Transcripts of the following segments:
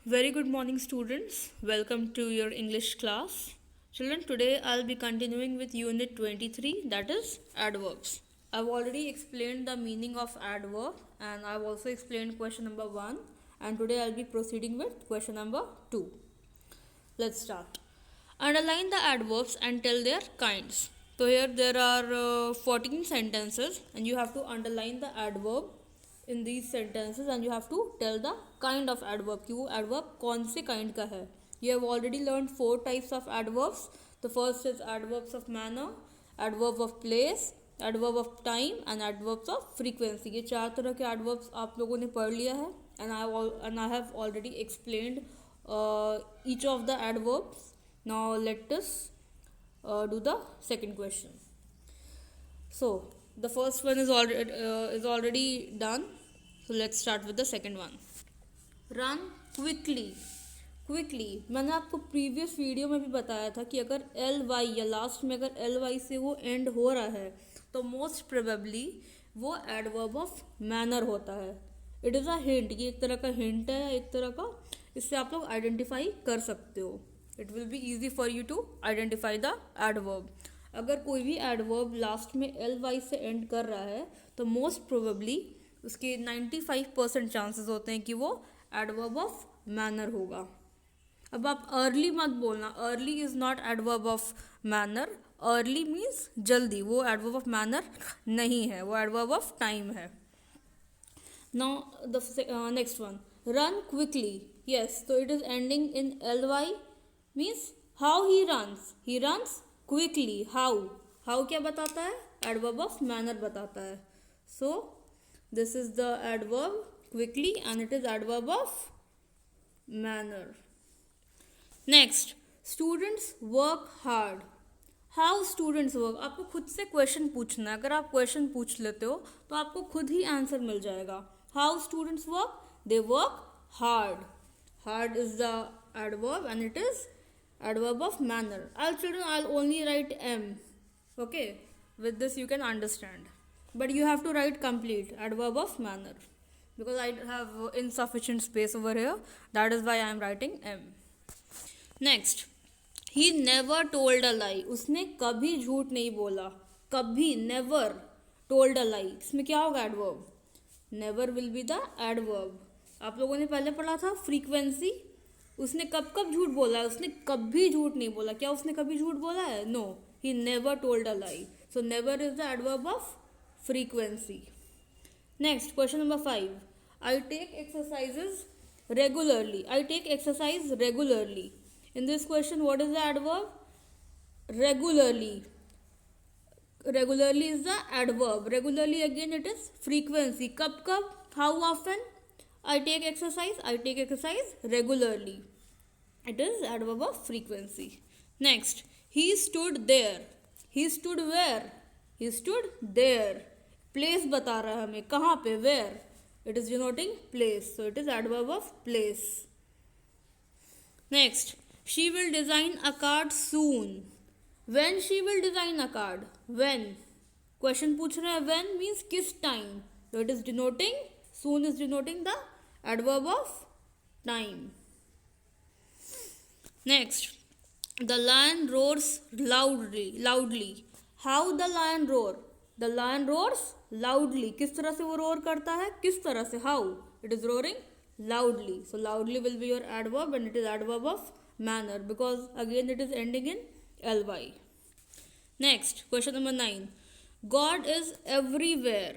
Very good morning, students. Welcome to your English class. Children, today I'll be continuing with Unit 23, that is adverbs. I've already explained the meaning of adverb and I've also explained question number 1, and today I'll be proceeding with question number 2. Let's start. Underline the adverbs and tell their kinds. So here there are 14 sentences and you have to underline the adverb in these sentences and you have to tell the kind of adverb कि वो adverb कौन से kind का है. You have already learned 4 types of adverbs. The first is adverbs of manner, adverb of place, adverb of time and adverbs of frequency. ये 4 तरह के adverbs आप लोगों ने पढ़ लिया है and I have already explained each of the adverbs. Now let us do the second question. So the first one is already done. So let's start with the second one. Run quickly. Quickly मैंने आपको previous video में भी बताया था कि अगर L Y या last में अगर एल वाई से वो एंड हो रहा है तो मोस्ट प्रोबेबली वो एडवर्ब ऑफ मैनर होता है. इट इज़ अ हिंट, ये एक तरह का हिंट है, एक तरह का, इससे आप लोग आइडेंटिफाई कर सकते हो. It will be easy for you to identify the adverb. अगर कोई भी एडवर्ब लास्ट में एल वाई से एंड कर रहा है तो मोस्ट प्रोबेबली उसके 95% चांसेस होते हैं कि वो एडवर्ब ऑफ मैनर होगा. अब आप अर्ली मत बोलना, early is not adverb of manner. Early means जल्दी, वो एडवर्ब ऑफ मैनर नहीं है, वो एडवर्ब ऑफ टाइम है. Now the next one, run quickly. Yes, तो it is ending in L Y means how he runs quickly. How क्या बताता है? एडवर्ब ऑफ मैनर बताता है. So this is the adverb quickly and it is adverb of manner. Next, students work hard. How students work, आपको खुद से question पूछना है. अगर आप क्वेश्चन पूछ लेते हो तो आपको खुद ही आंसर मिल जाएगा. How students work, they work hard. Hard is the adverb and it is adverb of manner. I'll only write M. Okay, with this you can understand, but you have to write complete adverb of manner because I have insufficient space over here. That is why I am writing M. Next, he never told a lie. उसने कभी झूठ नहीं बोला. कभी, never told a lie. इसमें क्या होगा? adverb. never will be the adverb. आप लोगों ने पहले पढ़ा था frequency. उसने कब कब झूठ बोला है? उसने कभी झूठ नहीं बोला. क्या उसने कभी झूठ बोला है? No, he never told a lie. So never is the adverb of frequency. Next, question number 5. I take exercises regularly. I take exercise regularly. In this question what is the adverb? Regularly. Regularly is the adverb. Regularly again it is frequency. कब कब? How often? I take exercise regularly. It is adverb of frequency. Next, he stood there. He stood where? He stood there. Place बता रहा है हमें, कहाँ पे? Where? It is denoting place. So it is adverb of place. Next, she will design a card soon. When she will design a card? When? Question पूछ रहे हैं when means किस time. So it is denoting, soon is denoting the adverb of time. Next, the lion roars loudly. How the lion roar? The lion roars loudly. किस तरह से वो roar करता है? किस तरह से? How? It is roaring loudly. So loudly will be your adverb and it is adverb of manner because again it is ending in ly. Next, question number 9. God is everywhere.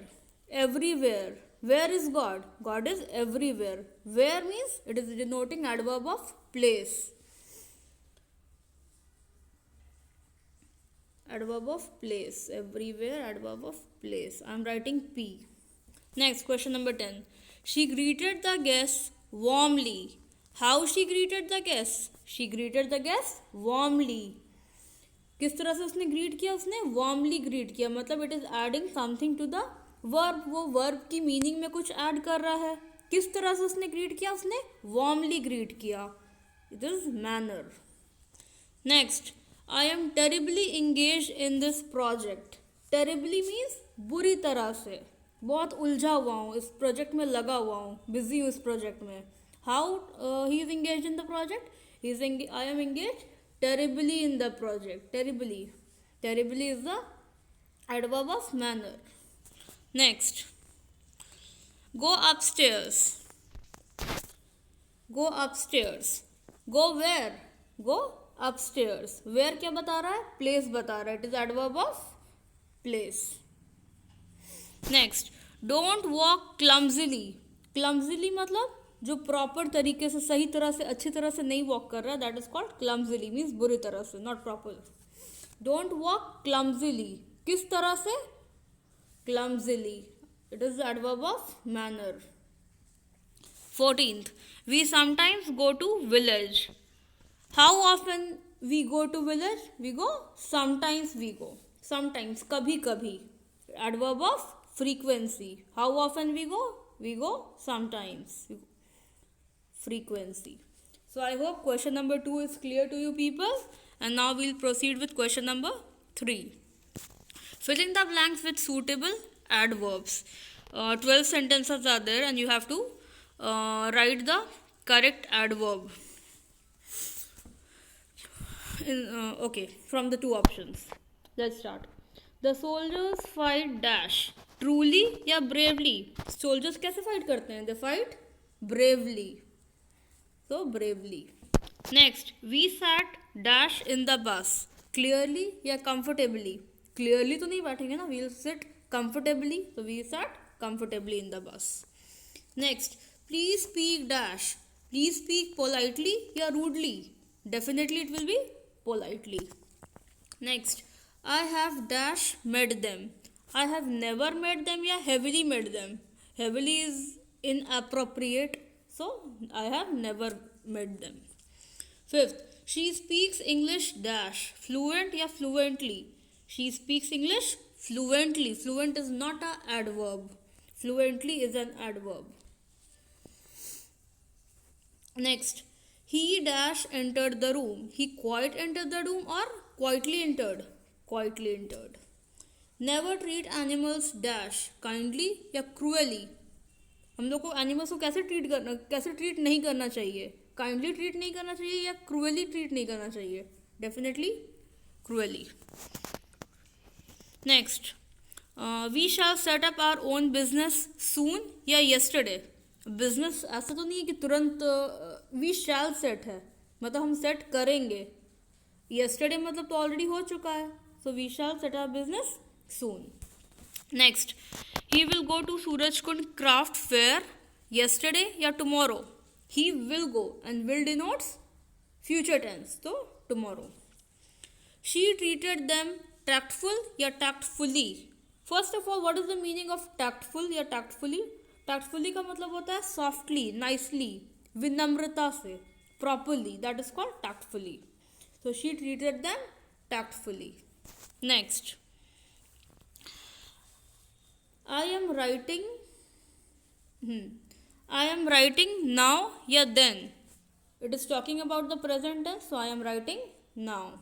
Everywhere. Where is God? God is everywhere. Where means it is denoting adverb of place. Adverb of place. Everywhere, adverb of place. I am writing P. Next, question number 10. She greeted the guests warmly. How she greeted the guests? She greeted the guests warmly. किस तरह से उसने greet किया? उसने warmly greet किया. मतलब it is adding something to the verb. वो verb की मीनिंग में कुछ ऐड कर रहा है. किस तरह से उसने ग्रीट किया? उसने वार्मली ग्रीट किया. It is manner. Next, I am terribly engage in this project. Terribly means बुरी तरह से, बहुत उलझा हुआ हूँ, इस प्रोजेक्ट में लगा हुआ हूँ, बिजी हूँ इस प्रोजेक्ट में. How he is engaged in the project? I am engaged terribly in the project. Terribly. Terribly is the adverb of manner. Next. Go upstairs. Go upstairs. Go where? Go upstairs. Where क्या बता रहा है? Place बता रहा है. It is adverb of place. Next. Don't walk clumsily. Clumsily मतलब जो proper तरीके से, सही तरह से, अच्छी तरह से नहीं वॉक कर रहा, that is called clumsily, means बुरी तरह से, not proper. Don't walk clumsily. किस तरह से? Clumsily. It is adverb of manner. 14th. We sometimes go to village. How often we go to village? We go sometimes. We go sometimes, kabhi kabhi. Adverb of frequency. How often we go? We go sometimes. Frequency. So I hope question number 2 is clear to you people, and now we'll proceed with question number 3. Fill in the blanks with suitable adverbs. 12 sentences are there and you have to write the correct adverb. Okay, from the two options. Let's start. The soldiers fight dash. Truly या bravely? Soldiers कैसे fight करते हैं? They fight bravely. So bravely. Next, we sat dash in the bus. Clearly या comfortably? Clearly तो नहीं बैठेंगे ना. We'll sit comfortably. So we sat comfortably in the bus. Next, please speak dash. Please speak politely या rudely? Definitely it will be politely. Next, I have dash met them. I have never met them या heavily met them. Heavily is inappropriate. So I have never met them. 5th, she speaks English dash. Fluent या fluently? She speaks English fluently. Fluent is not an adverb. Fluently is an adverb. Next, he dash entered the room. He quite entered the room or quietly entered? Quietly entered. Never treat animals dash. Kindly या cruelly? हम लोग को animals को कैसे treat नहीं करना चाहिए? Kindly treat नहीं करना चाहिए या क्रूअली ट्रीट नहीं करना चाहिए? Definitely cruelly. Next, we shall set up our own business soon या येस्टरडे? बिजनेस ऐसा तो नहीं है कि तुरंत. वी शैल सेट है मतलब हम सेट करेंगे. येस्टरडे मतलब तो ऑलरेडी हो चुका है. So we shall set up business soon. Next, he will go to Surajkund craft fair yesterday या tomorrow? He will go, and will denotes future tense, so tomorrow. She treated them tactful या tactfully? First of all, what is the meaning of tactful या tactfully? Tactfully का मतलब होता है softly, nicely, विनम्रता से, properly. That is called tactfully. So she treated them tactfully. Next, I am writing now या then? It is talking about the present tense, so I am writing now.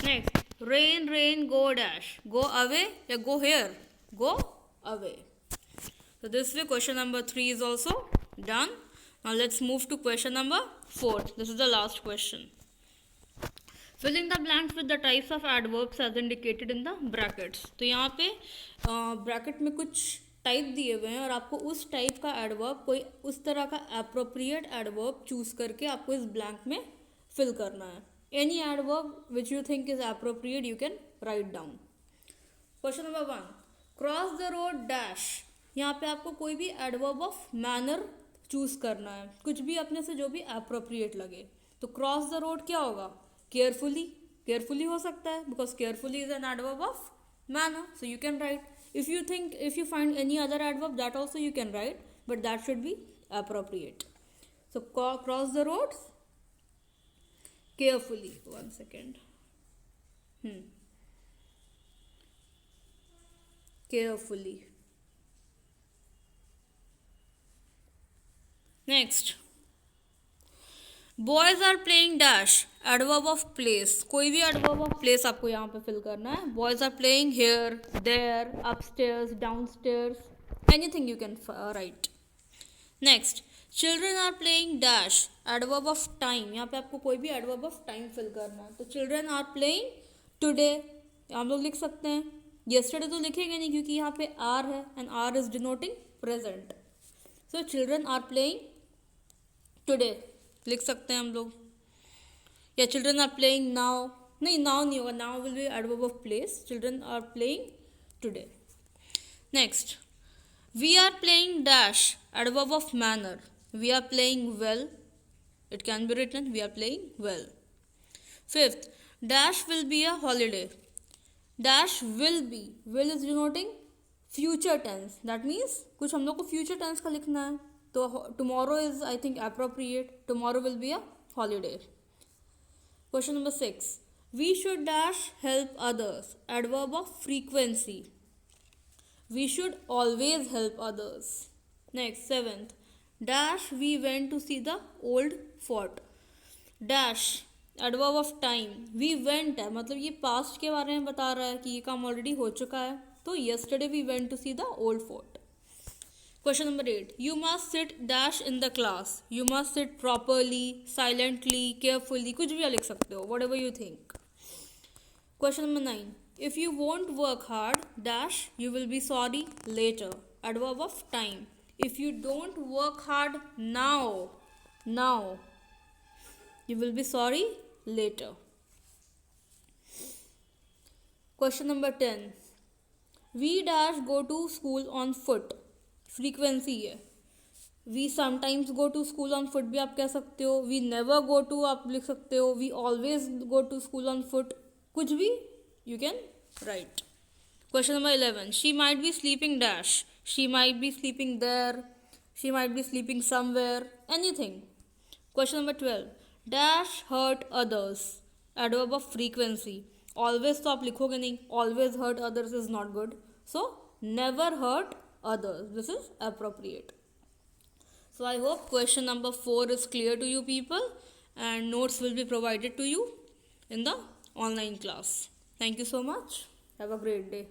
Next, rain go dash. Go away या go here? Go away. So this way question number 3 is also done. Now let's move to question number 4. This is the last question. Fill in the blanks with the types of adverbs as indicated in the brackets. तो यहाँ पे bracket में कुछ type दिए हुए हैं और आपको उस टाइप का एडवर्ब, कोई उस तरह का एप्रोप्रिएट एडवर्ब चूज करके आपको इस ब्लैंक में फिल करना है. Any adverb which you think is appropriate you can write down. Question number 1, cross the road dash. यहाँ पे आपको कोई भी एडवर्ब ऑफ मैनर चूज करना है, कुछ भी अपने से जो भी एप्रोप्रिएट लगे. तो क्रॉस द रोड क्या होगा? केयरफुली हो सकता है, because carefully is an adverb of manner, so you can write. If you find any other adverb that also you can write, but that should be appropriate. So cross the road carefully. 1 second. Carefully. Next, boys are playing dash. Adverb of place. कोई भी adverb of place आपको यहाँ पे fill करना है. Boys are playing here, there, upstairs, downstairs, anything you can write. Next, children are playing dash, adverb of time, यहाँ पे आपको कोई भी एडवर्ब ऑफ टाइम फिल करना है। तो चिल्ड्रन आर प्लेइंग टुडे, हम लोग लिख सकते हैं। येस्टरडे तो लिखेंगे नहीं क्योंकि यहाँ पे आर है and are is denoting present. So children are playing today लिख सकते हैं हम लोग। या चिल्ड्रन आर प्लेइंग नाउ, नहीं नाउ नहीं होगा, now will be adverb of place. Children are playing today. Next, we are playing dash, adverb of manner. We are playing well. It can be written, we are playing well. Fifth, dash will be a holiday. Dash will be, will is denoting future tense. That means कुछ हम लोग को future tense का लिखना है, तो tomorrow is I think appropriate. Tomorrow will be a holiday. Question number 6, we should dash help others. Adverb of frequency. We should always help others. Next, 7th, dash we went to see the old fort. Dash adverb of time. We went है मतलब ये past के बारे में बता रहा है कि ये काम ऑलरेडी हो चुका है, तो yesterday we went to see the old fort. Question number 8, you must sit dash in the class. You must sit properly, silently, carefully, कुछ भी लिख सकते हो, whatever you think. Question number 9, if you won't work hard dash you will be sorry later. Adverb of time. If you don't work hard now you will be sorry later. Question number 10, we dash go to school on foot. Frequency है, we sometimes go to school on foot भी आप कह सकते हो, we never go to आप लिख सकते हो, we always go to school on foot, कुछ भी you can write. Question number 11, she might be sleeping dash. She might be sleeping there, she might be sleeping somewhere, anything. Question number 12, dash hurt others. Adverb of frequency. Always तो आप लिखोगे नहीं, always hurt others is not good, so never hurt others, this is appropriate. So I hope question number 4 is clear to you people, and notes will be provided to you in the online class. Thank you so much. Have a great day.